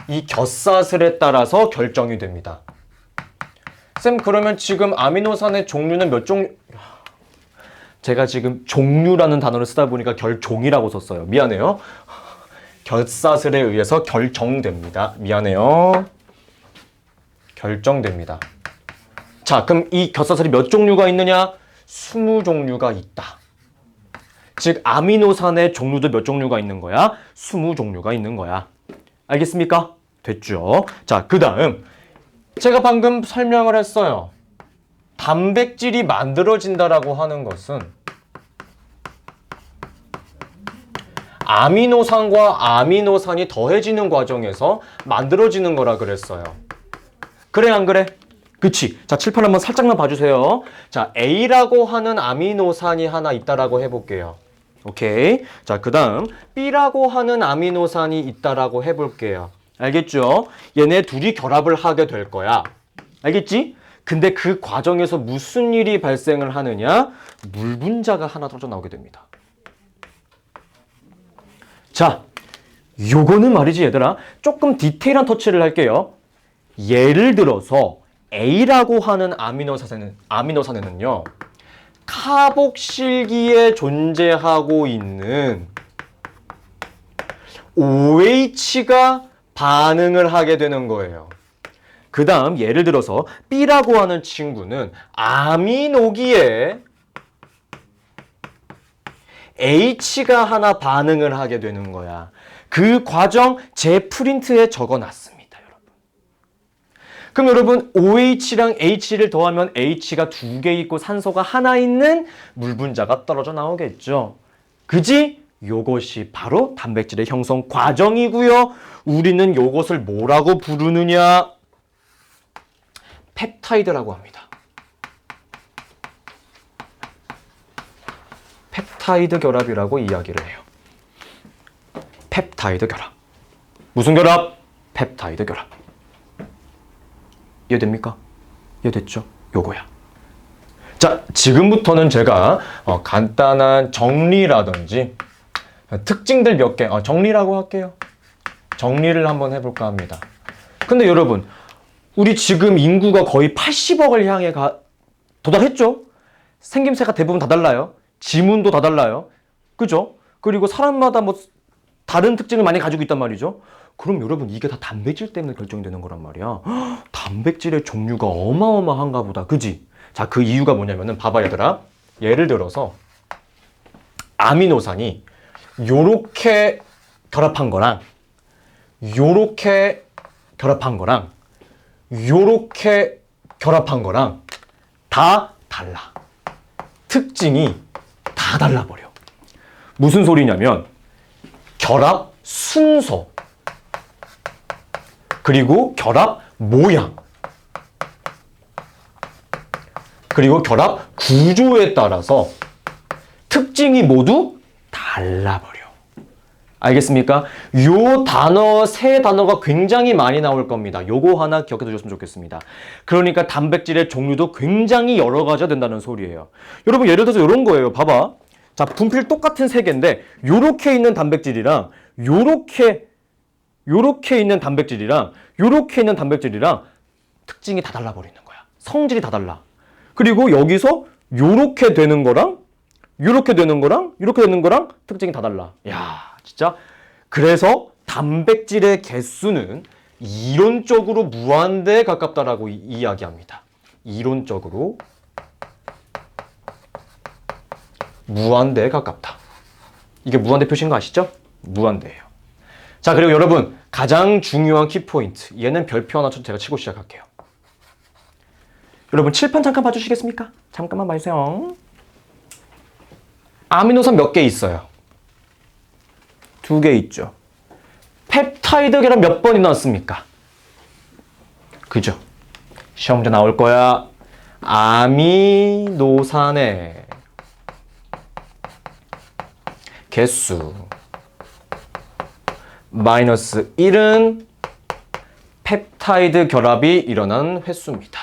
이 곁사슬에 따라서 결정이 됩니다. 쌤, 그러면 지금 아미노산의 종류는 몇 종류? 제가 지금 종류라는 단어를 쓰다 보니까 결종이라고 썼어요. 미안해요. 곁사슬에 의해서 결정됩니다. 미안해요. 결정됩니다. 자, 그럼 이 곁사슬이 몇 종류가 있느냐? 20종류가 있다. 즉 아미노산의 종류도 몇 종류가 있는 거야? 20종류가 있는 거야. 알겠습니까? 됐죠? 자, 그 다음 제가 방금 설명을 했어요. 단백질이 만들어진다라고 하는 것은 아미노산과 아미노산이 더해지는 과정에서 만들어지는 거라 그랬어요. 그래, 안 그래? 그치? 자, 칠판 한번 살짝만 봐주세요. 자, A라고 하는 아미노산이 하나 있다라고 해볼게요. 오케이. 자, 그 다음 B라고 하는 아미노산이 있다라고 해볼게요. 알겠죠? 얘네 둘이 결합을 하게 될 거야. 알겠지? 근데 그 과정에서 무슨 일이 발생을 하느냐? 물 분자가 하나 떨어져 나오게 됩니다. 자, 요거는 말이지 얘들아. 조금 디테일한 터치를 할게요. 예를 들어서 A라고 하는 아미노산에는요. 카복실기에 존재하고 있는 OH가 반응을 하게 되는 거예요. 그 다음 예를 들어서 B라고 하는 친구는 아미노기에 H가 하나 반응을 하게 되는 거야. 그 과정 제 프린트에 적어놨습니다, 여러분. 그럼 여러분 OH랑 H를 더하면 H가 2개 있고 산소가 하나 있는 물 분자가 떨어져 나오겠죠. 그지? 요것이 바로 단백질의 형성 과정이고요. 우리는 요것을 뭐라고 부르느냐? 펩타이드라고 합니다. 펩타이드 결합이라고 이야기를 해요. 펩타이드 결합. 무슨 결합? 펩타이드 결합. 이해됩니까? 이해됐죠? 요거야. 자, 지금부터는 제가 간단한 정리라든지 특징들 몇 개, 정리라고 할게요. 정리를 한번 해볼까 합니다. 근데 여러분, 우리 지금 인구가 거의 80억을 향해 도달했죠? 생김새가 대부분 다 달라요. 지문도 다 달라요. 그죠? 그리고 사람마다 뭐 다른 특징을 많이 가지고 있단 말이죠. 그럼 여러분 이게 다 단백질 때문에 결정이 되는 거란 말이야. 단백질의 종류가 어마어마한가 보다. 그지? 자, 그 이유가 뭐냐면은 봐봐 얘들아. 예를 들어서 아미노산이 요렇게 결합한 거랑 요렇게 결합한 거랑 요렇게 결합한 거랑 다 달라. 특징이 다 달라버려. 무슨 소리냐면 결합 순서 그리고 결합 모양 그리고 결합 구조에 따라서 특징이 모두 달라버려. 알겠습니까? 요 단어, 세 단어가 굉장히 많이 나올 겁니다. 요거 하나 기억해 두셨으면 좋겠습니다. 그러니까 단백질의 종류도 굉장히 여러 가지가 된다는 소리예요. 여러분 예를 들어서 이런 거예요. 봐봐. 자, 분필 똑같은 세 개인데 요렇게 있는 단백질이랑 요렇게 있는 단백질이랑 요렇게 있는 단백질이랑 특징이 다 달라버리는 거야. 성질이 다 달라. 그리고 여기서 요렇게 되는 거랑 요렇게 되는 거랑 요렇게 되는 거랑 특징이 다 달라. 야, 진짜. 그래서 단백질의 개수는 이론적으로 무한대에 가깝다라고 이야기합니다. 이론적으로 무한대에 가깝다. 이게 무한대 표시인 거 아시죠? 무한대예요. 자, 그리고 여러분 가장 중요한 키포인트. 얘는 별표 하나 제가 치고 시작할게요. 여러분 칠판 잠깐 봐주시겠습니까? 잠깐만 봐주세요. 아미노산 몇 개 있어요? 2개 있죠. 펩타이드 결합 몇 번이 나왔습니까? 그죠? 시험 문제 나올 거야. 아미노산의 개수 마이너스 1은 펩타이드 결합이 일어난 횟수입니다.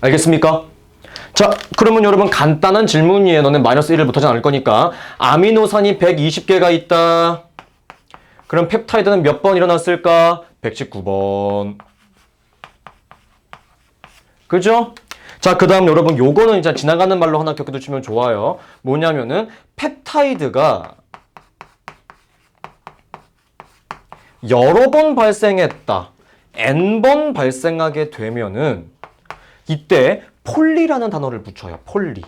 알겠습니까? 자, 그러면 여러분 간단한 질문이에요. 너는 마이너스 1을 못하지 않을 거니까. 아미노산이 120개가 있다. 그럼 펩타이드는 몇 번 일어났을까? 119번. 그죠? 자, 그 다음 여러분 요거는 이제 지나가는 말로 하나 기억해 두시면 좋아요. 뭐냐면은 펩타이드가 여러 번 발생했다. N번 발생하게 되면은 이때 폴리라는 단어를 붙여요. 폴리.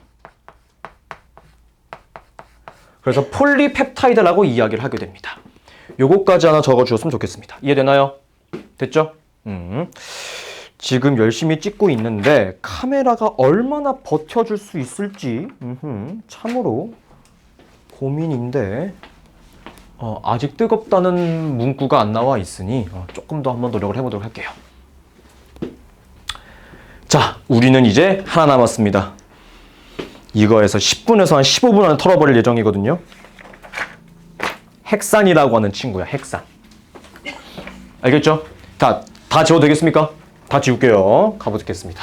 그래서 폴리펩타이드라고 이야기를 하게 됩니다. 요거까지 하나 적어주셨으면 좋겠습니다. 이해되나요? 됐죠? 지금 열심히 찍고 있는데 카메라가 얼마나 버텨줄 수 있을지 참으로 고민인데 아직 뜨겁다는 문구가 안 나와 있으니 조금 더 한번 노력을 해보도록 할게요. 자, 우리는 이제 하나 남았습니다. 이거에서 10분에서 한 15분 안에 털어버릴 예정이거든요. 헥산이라고 하는 친구야, 헥산. 알겠죠? 다 지워도 되겠습니까? 다 지울게요. 가보겠습니다.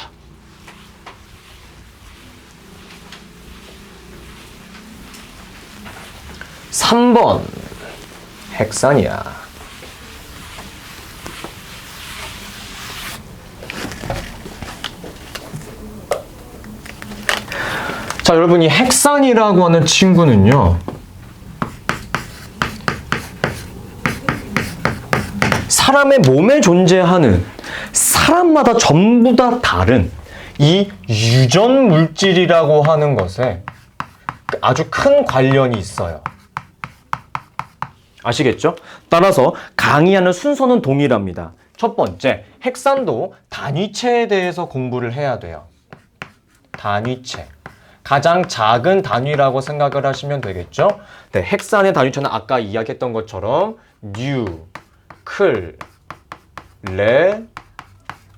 3번 핵산이야. 자, 여러분 이 핵산이라고 하는 친구는요. 사람의 몸에 존재하는 사람마다 전부 다 다른 이 유전 물질이라고 하는 것에 아주 큰 관련이 있어요. 아시겠죠? 따라서 강의하는 순서는 동일합니다. 첫 번째, 핵산도 단위체에 대해서 공부를 해야 돼요. 단위체. 가장 작은 단위라고 생각을 하시면 되겠죠? 네, 핵산의 단위체는 아까 이야기했던 것처럼 뉴, 클, 레,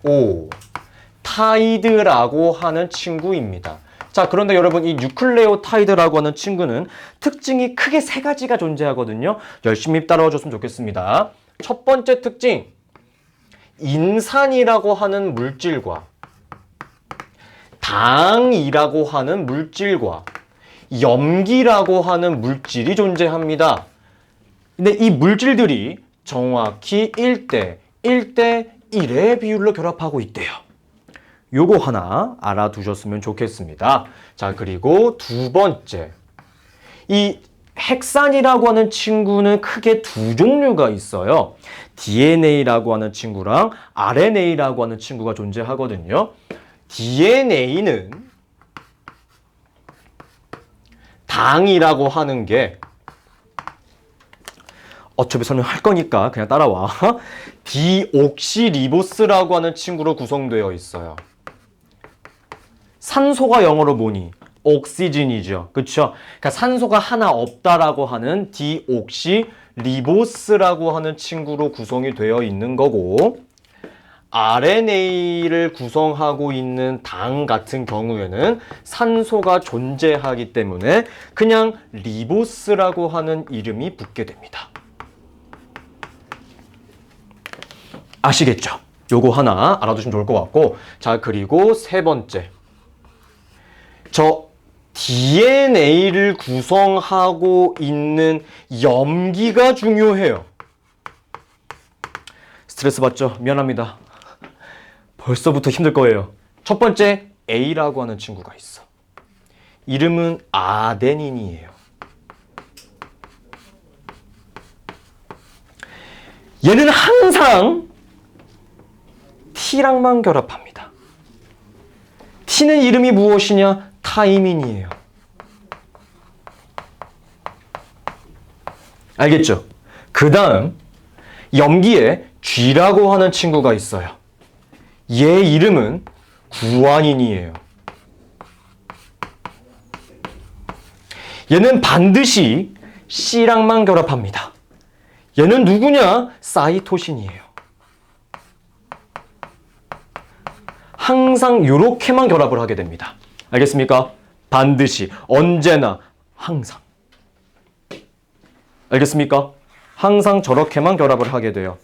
오, 타이드라고 하는 친구입니다. 자, 그런데 여러분 이 뉴클레오타이드라고 하는 친구는 특징이 크게 세 가지가 존재하거든요. 열심히 따라와 줬으면 좋겠습니다. 첫 번째 특징, 인산이라고 하는 물질과 당이라고 하는 물질과 염기라고 하는 물질이 존재합니다. 근데 이 물질들이 정확히 1대 1의 비율로 결합하고 있대요. 요거 하나 알아두셨으면 좋겠습니다. 자, 그리고 두 번째. 이 핵산이라고 하는 친구는 크게 두 종류가 있어요. DNA라고 하는 친구랑 RNA라고 하는 친구가 존재하거든요. DNA는 당이라고 하는 게 어차피 설명할 거니까 그냥 따라와. 디옥시리보스라고 하는 친구로 구성되어 있어요. 산소가 영어로 뭐니? 옥시진이죠. 그쵸? 그러니까 산소가 하나 없다라고 하는 디옥시리보스라고 하는 친구로 구성이 되어 있는 거고, RNA를 구성하고 있는 당 같은 경우에는 산소가 존재하기 때문에 그냥 리보스라고 하는 이름이 붙게 됩니다. 아시겠죠? 요거 하나 알아두시면 좋을 것 같고, 자, 그리고 세 번째. 저 DNA를 구성하고 있는 염기가 중요해요. 스트레스 받죠? 미안합니다. 벌써부터 힘들 거예요. 첫 번째, A라고 하는 친구가 있어. 이름은 아데닌이에요. 얘는 항상 T랑만 결합합니다. T는 이름이 무엇이냐? 타이민이에요. 알겠죠? 그 다음 염기에 G라고 하는 친구가 있어요. 얘 이름은 구아닌이에요. 얘는 반드시 C랑만 결합합니다. 얘는 누구냐? 사이토신이에요. 항상 요렇게만 결합을 하게 됩니다. 알겠습니까? 반드시, 언제나, 항상. 알겠습니까? 항상 저렇게만 결합을 하게 돼요.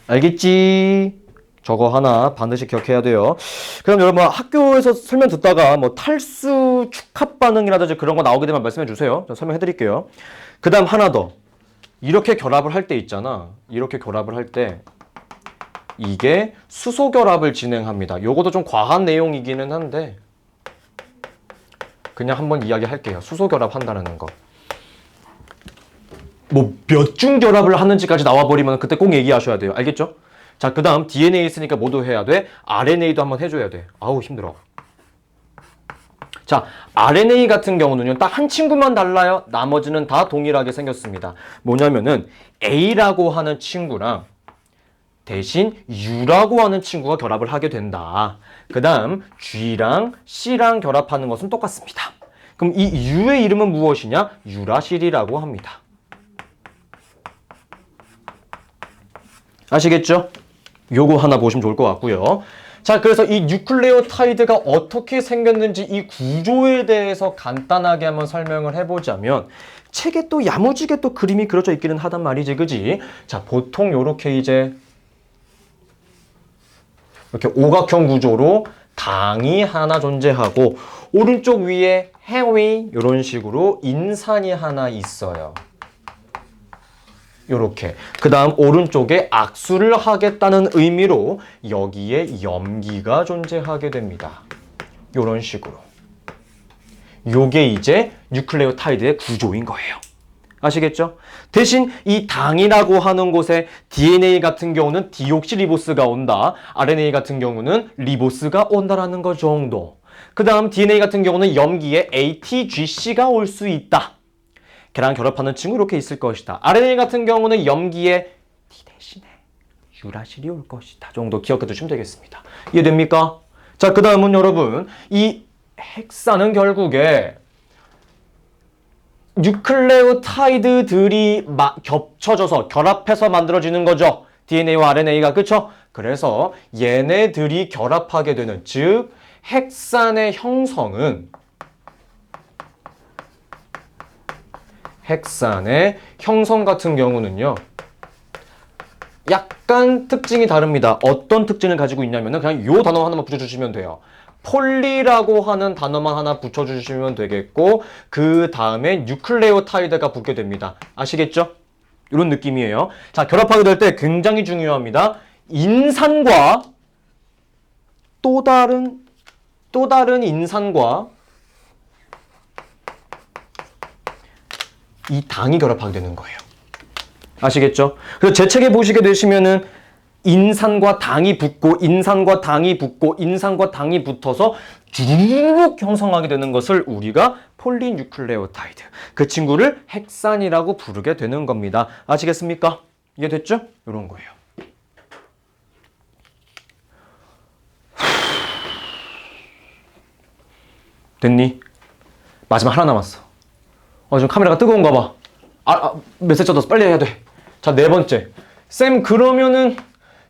알겠지? 저거 하나 반드시 기억해야 돼요. 그럼 여러분 학교에서 설명 듣다가 뭐 탈수 축합 반응이라든지 그런 거 나오게 되면 말씀해 주세요. 제가 설명해 드릴게요. 그 다음 하나 더. 이렇게 결합을 할 때 있잖아. 이렇게 결합을 할 때 이게 수소 결합을 진행합니다. 요것도 좀 과한 내용이기는 한데 그냥 한번 이야기할게요. 수소 결합한다는 거. 뭐 몇 중 결합을 하는지까지 나와버리면 그때 꼭 얘기하셔야 돼요. 알겠죠? 자, 그 다음 DNA 있으니까 모두 해야 돼. RNA도 한번 해줘야 돼. 아우 힘들어. 자, RNA 같은 경우는요. 딱 한 친구만 달라요. 나머지는 다 동일하게 생겼습니다. 뭐냐면은 A라고 하는 친구랑 대신 U라고 하는 친구가 결합을 하게 된다. 그 다음 G랑 C랑 결합하는 것은 똑같습니다. 그럼 이 U의 이름은 무엇이냐? 유라실이라고 합니다. 아시겠죠? 요거 하나 보시면 좋을 것 같고요. 자, 그래서 이 뉴클레오타이드가 어떻게 생겼는지 이 구조에 대해서 간단하게 한번 설명을 해보자면 책에 또 야무지게 또 그림이 그려져 있기는 하단 말이지, 그지? 자, 보통 요렇게 이제 이렇게 오각형 구조로 당이 하나 존재하고 오른쪽 위에 해위 이런 식으로 인산이 하나 있어요. 요렇게. 그 다음 오른쪽에 악수를 하겠다는 의미로 여기에 염기가 존재하게 됩니다. 요런 식으로. 요게 이제 뉴클레오타이드의 구조인 거예요. 아시겠죠? 대신 이 당이라고 하는 곳에 DNA 같은 경우는 디옥시리보스가 온다. RNA 같은 경우는 리보스가 온다라는 거 정도. 그 다음 DNA 같은 경우는 염기에 ATGC가 올 수 있다. 걔랑 결합하는 친구 이렇게 있을 것이다. RNA 같은 경우는 염기에 T 대신에 유라실이 올 것이다. 정도 기억해 두시면 되겠습니다. 이해됩니까? 자, 그 다음은 여러분 이 헥사는 결국에 뉴클레오타이드들이 겹쳐져서 결합해서 만들어지는 거죠. DNA와 RNA가. 그쵸? 그래서 얘네들이 결합하게 되는, 즉 헥산의 형성은 헥산의 형성 같은 경우는요 약간 특징이 다릅니다. 어떤 특징을 가지고 있냐면 그냥 요 단어 하나만 붙여주시면 돼요. 폴리라고 하는 단어만 하나 붙여주시면 되겠고 그 다음에 뉴클레오타이드가 붙게 됩니다. 아시겠죠? 이런 느낌이에요. 자, 결합하게 될 때 굉장히 중요합니다. 인산과 또 다른 인산과 이 당이 결합하게 되는 거예요. 아시겠죠? 그래서 제 책에 보시게 되시면은 인산과 당이 붙고 인산과 당이 붙고 인산과 당이 붙어서 주르륵 형성하게 되는 것을 우리가 폴리뉴클레오타이드, 그 친구를 헥산이라고 부르게 되는 겁니다. 아시겠습니까? 이해됐죠? 이런 거예요. 됐니? 마지막 하나 남았어. 지금 카메라가 뜨거운가 봐. 메시지 떴어. 빨리 해야 돼. 자, 네 번째. 쌤, 그러면은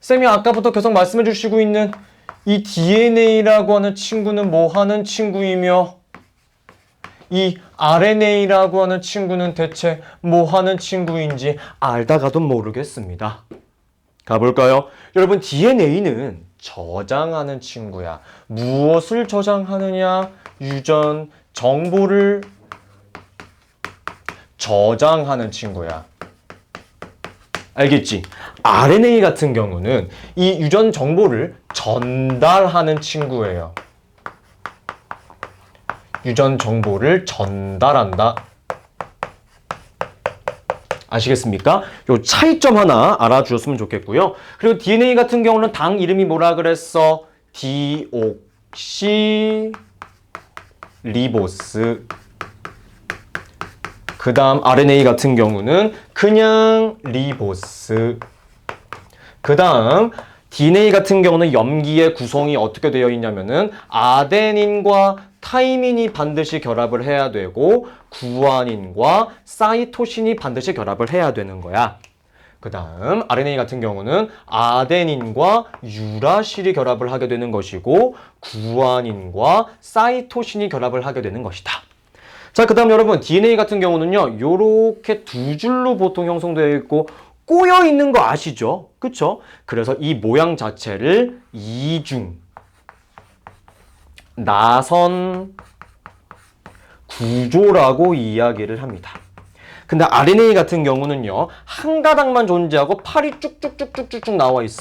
쌤이 아까부터 계속 말씀해 주시고 있는 이 DNA라고 하는 친구는 뭐 하는 친구이며 이 RNA라고 하는 친구는 대체 뭐 하는 친구인지 알다가도 모르겠습니다. 가볼까요? 여러분, DNA는 저장하는 친구야. 무엇을 저장하느냐? 유전, 정보를 저장하는 친구야. 알겠지? RNA 같은 경우는 이 유전 정보를 전달하는 친구예요. 유전 정보를 전달한다. 아시겠습니까? 요 차이점 하나 알아주셨으면 좋겠고요. 그리고 DNA 같은 경우는 당 이름이 뭐라 그랬어? 디옥시리보스. 그 다음 RNA 같은 경우는 그냥 리보스. 그 다음 DNA 같은 경우는 염기의 구성이 어떻게 되어 있냐면은 아데닌과 타이민이 반드시 결합을 해야 되고 구아닌과 사이토신이 반드시 결합을 해야 되는 거야. 그 다음 RNA 같은 경우는 아데닌과 유라실이 결합을 하게 되는 것이고 구아닌과 사이토신이 결합을 하게 되는 것이다. 자, 그 다음 여러분 DNA 같은 경우는요 요렇게 두 줄로 보통 형성되어 있고 꼬여 있는 거 아시죠? 그쵸? 그래서 이 모양 자체를 이중 나선 구조라고 이야기를 합니다. 근데 RNA 같은 경우는요 한 가닥만 존재하고 팔이 쭉쭉쭉쭉쭉 나와 있어.